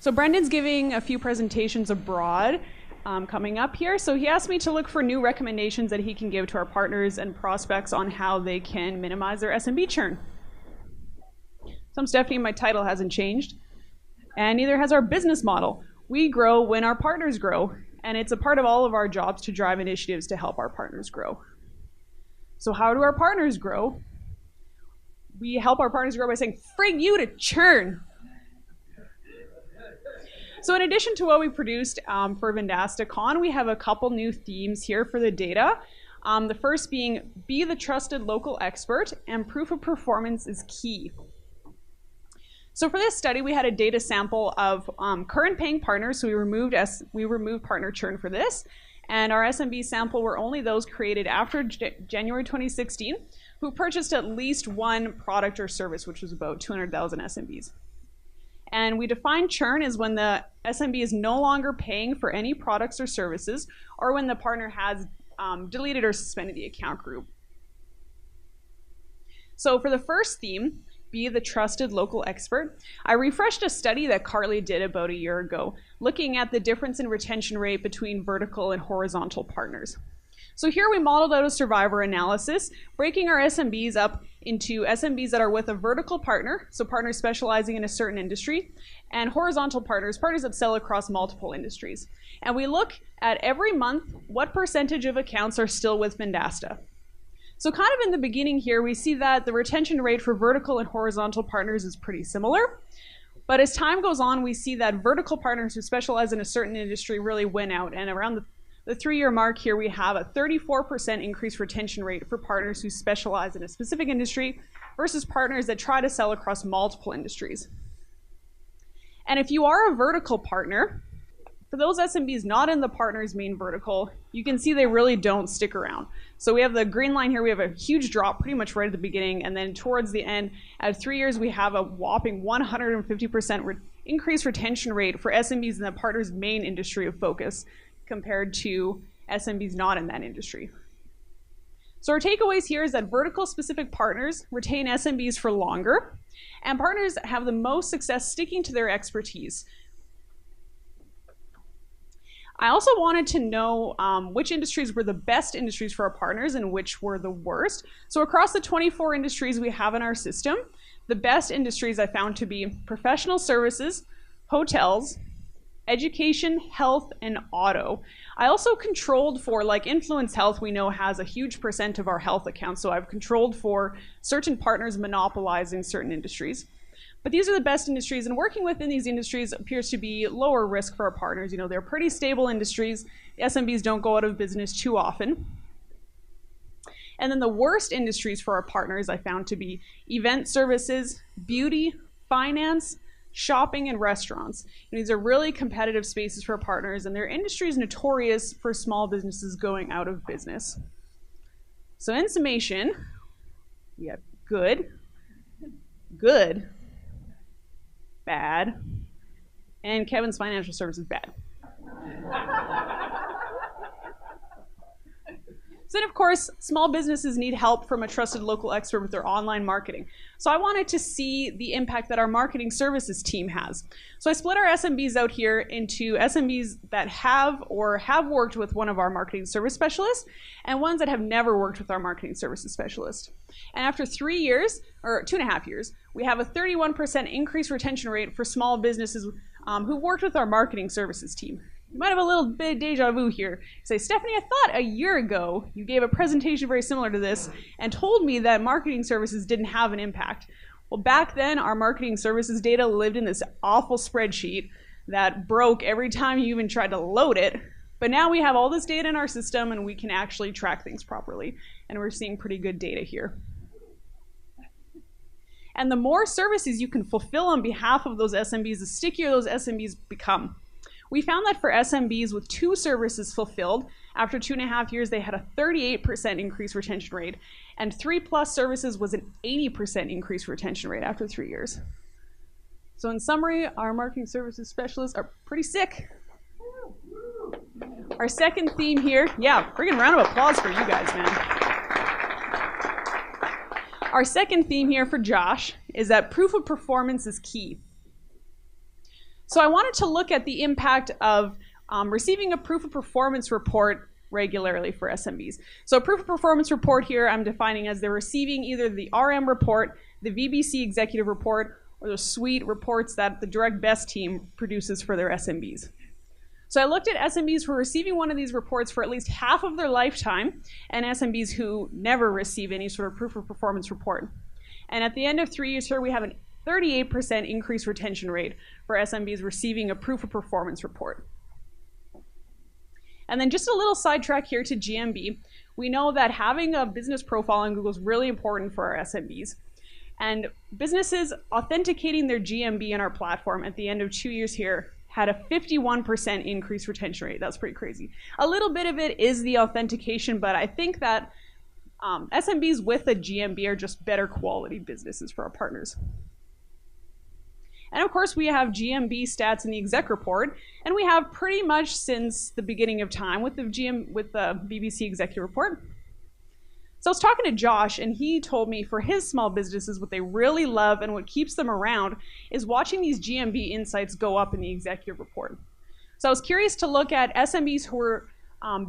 So Brendan's giving a few presentations abroad coming up here. So he asked me to look for new recommendations that he can give to our partners and prospects on how they can minimize their SMB churn. So I'm Stephanie, my title hasn't changed. And neither has our business model. We grow when our partners grow. And it's a part of all of our jobs to drive initiatives to help our partners grow. So how do our partners grow? We help our partners grow by saying, frig you to churn. So in addition to what we produced for Vendasta Con, we have a couple new themes here for the data. The first being, be the trusted local expert, and proof of performance is key. So for this study, we had a data sample of current paying partners, so we removed partner churn for this. And our SMB sample were only those created after January 2016 who purchased at least one product or service, which was about 200,000 SMBs. And we define churn as when the SMB is no longer paying for any products or services, or when the partner has deleted or suspended the account group. So for the first theme, be the trusted local expert, I refreshed a study that Carly did about a year ago, looking at the difference in retention rate between vertical and horizontal partners. So here we modeled out a survivor analysis, breaking our SMBs up into SMBs that are with a vertical partner, so partners specializing in a certain industry, and horizontal partners, partners that sell across multiple industries. And we look at every month what percentage of accounts are still with Vendasta. So kind of in the beginning here, we see that the retention rate for vertical and horizontal partners is pretty similar. But as time goes on, we see that vertical partners who specialize in a certain industry really win out. And around the 3-year mark here, we have a 34% increased retention rate for partners who specialize in a specific industry versus partners that try to sell across multiple industries. And if you are a vertical partner, for those SMBs not in the partner's main vertical, you can see they really don't stick around. So we have the green line here, we have a huge drop pretty much right at the beginning, and then towards the end, at 3 years, we have a whopping 150% increased retention rate for SMBs in the partner's main industry of focus compared to SMBs not in that industry. So our takeaways here is that vertical specific partners retain SMBs for longer, and partners have the most success sticking to their expertise. I also wanted to know which industries were the best industries for our partners and which were the worst. So across the 24 industries we have in our system, the best industries I found to be professional services, hotels, education, health, and auto. I also controlled for, like Influence Health, we know has a huge % of our health accounts, so I've controlled for certain partners monopolizing certain industries. But these are the best industries, and working within these industries appears to be lower risk for our partners. You know, they're pretty stable industries. The SMBs don't go out of business too often. And then the worst industries for our partners I found to be event services, beauty, finance, shopping, and restaurants. And these are really competitive spaces for our partners, and their industry is notorious for small businesses going out of business. So in summation, we have good, bad, and Kevin's financial services bad. So then, of course, small businesses need help from a trusted local expert with their online marketing. So I wanted to see the impact that our marketing services team has. So I split our SMBs out here into SMBs that have or have worked with one of our marketing service specialists and ones that have never worked with our marketing services specialist. And after 3 years, or 2.5 years, we have a 31% increased retention rate for small businesses who worked with our marketing services team. You might have a little bit of deja vu here. You say, Stephanie, I thought a year ago you gave a presentation very similar to this and told me that marketing services didn't have an impact. Well, back then, our marketing services data lived in this awful spreadsheet that broke every time you even tried to load it. But now we have all this data in our system and we can actually track things properly. And we're seeing pretty good data here. And the more services you can fulfill on behalf of those SMBs, the stickier those SMBs become. We found that for SMBs with 2 services fulfilled, after 2.5 years, they had a 38% increased retention rate, and 3+ services was an 80% increased retention rate after 3 years. So in summary, our marketing services specialists are pretty sick. Our second theme here, yeah, bring a round of applause for you guys, man. Our second theme here for Josh is that proof of performance is key. So I wanted to look at the impact of receiving a proof of performance report regularly for SMBs. So a proof of performance report here I'm defining as they're receiving either the RM report, the VBC executive report, or the suite reports that the Direct Best team produces for their SMBs. So I looked at SMBs who are receiving one of these reports for at least half of their lifetime and SMBs who never receive any sort of proof of performance report. And at the end of 3 years here, we have a 38% increased retention rate for SMBs receiving a proof of performance report. And then just a little sidetrack here to GMB. We know that having a business profile on Google is really important for our SMBs. And businesses authenticating their GMB in our platform at the end of 2 years here had a 51% increased retention rate. That's pretty crazy. A little bit of it is the authentication, but I think that SMBs with a GMB are just better quality businesses for our partners. And of course, we have GMB stats in the exec report, and we have pretty much since the beginning of time with the BBC executive report. So I was talking to Josh, and he told me for his small businesses, what they really love and what keeps them around is watching these GMB insights go up in the executive report. So I was curious to look at SMBs who are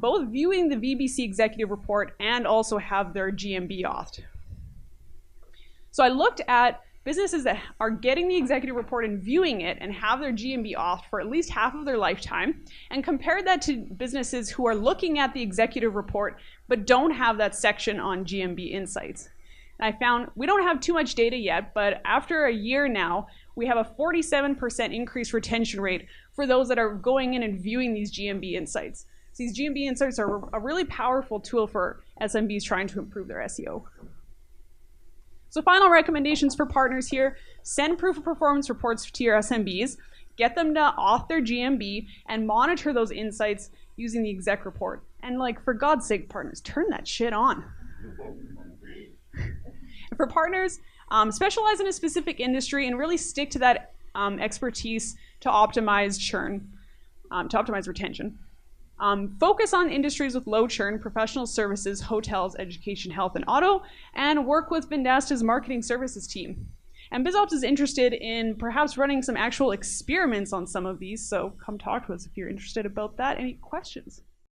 both viewing the VBC executive report and also have their GMB authed. So I looked at businesses that are getting the executive report and viewing it and have their GMB authed for at least half of their lifetime, and compared that to businesses who are looking at the executive report but don't have that section on GMB insights. And I found we don't have too much data yet, but after a year now, we have a 47% increased retention rate for those that are going in and viewing these GMB insights. So these GMB insights are a really powerful tool for SMBs trying to improve their SEO. So final recommendations for partners here: send proof of performance reports to your SMBs, get them to auth their GMB, and monitor those insights using the exec report. And like, for God's sake, partners, turn that shit on. And for partners, specialize in a specific industry and really stick to that expertise to optimize churn, to optimize retention. Focus on industries with low churn: professional services, hotels, education, health, and auto, and work with Vendasta's marketing services team. And BizOps is interested in perhaps running some actual experiments on some of these, so come talk to us if you're interested about that. Any questions?